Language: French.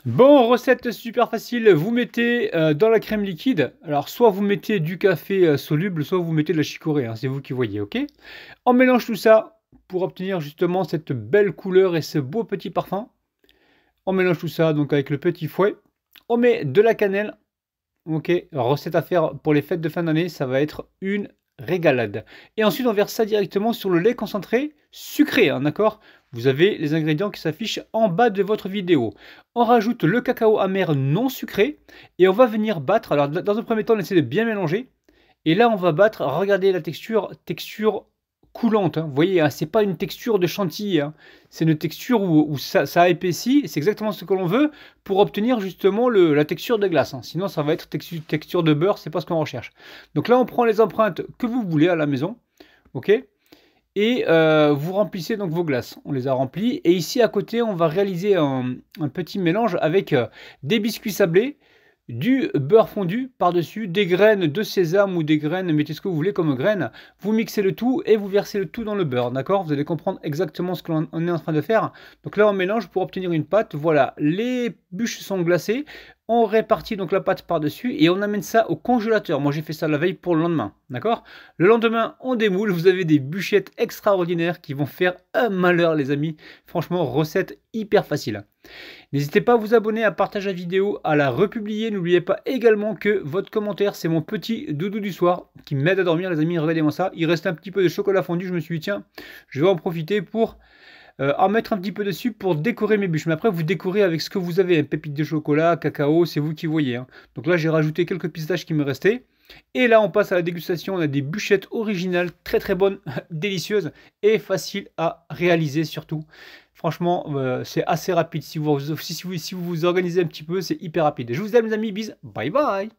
Bon, recette super facile, vous mettez dans la crème liquide, alors soit vous mettez du café soluble, soit vous mettez de la chicorée, hein, c'est vous qui voyez, ok? On mélange tout ça pour obtenir justement cette belle couleur et ce beau petit parfum. On mélange tout ça donc avec le petit fouet. On met de la cannelle. Ok, recette à faire pour les fêtes de fin d'année, ça va être une régalade. Et ensuite, on verse ça directement sur le lait concentré sucré, hein, d'accord? Vous avez les ingrédients qui s'affichent en bas de votre vidéo. On rajoute le cacao amer non sucré et on va venir battre. Alors, dans un premier temps, on essaie de bien mélanger. Et là, on va battre, regardez la texture, texture coulante, hein. Vous voyez, hein, c'est pas une texture de chantilly, hein. C'est une texture où ça épaissit. C'est exactement ce que l'on veut pour obtenir justement la texture de glace, hein. Sinon, ça va être texture de beurre, c'est pas ce qu'on recherche. Donc là, on prend les empreintes que vous voulez à la maison, ok? Et vous remplissez donc vos glaces. On les a remplies. Et ici, à côté, on va réaliser un petit mélange avec des biscuits sablés, du beurre fondu par-dessus, des graines de sésame ou des graines, mettez ce que vous voulez comme graines, vous mixez le tout et vous versez le tout dans le beurre, d'accord? Vous allez comprendre exactement ce qu'on est en train de faire. Donc là, on mélange pour obtenir une pâte. Voilà, les bûches sont glacées, on répartit donc la pâte par-dessus et on amène ça au congélateur. Moi, j'ai fait ça la veille pour le lendemain, d'accord? Le lendemain, on démoule, vous avez des bûchettes extraordinaires qui vont faire un malheur, les amis. Franchement, recette hyper facile. N'hésitez pas à vous abonner, à partager la vidéo, à la republier. N'oubliez pas également que votre commentaire, c'est mon petit doudou du soir qui m'aide à dormir, les amis. Regardez-moi ça. Il reste un petit peu de chocolat fondu. Je me suis dit, tiens, je vais en profiter pour en mettre un petit peu dessus pour décorer mes bûches. Mais après, vous décorez avec ce que vous avez. Pépites de chocolat, cacao, c'est vous qui voyez, hein. Donc là, j'ai rajouté quelques pistaches qui me restaient. Et là, on passe à la dégustation. On a des bûchettes originales, très très bonnes, délicieuses et faciles à réaliser surtout. Franchement, c'est assez rapide. Si vous vous organisez un petit peu, c'est hyper rapide. Je vous aime, les amis. Bis. Bye bye.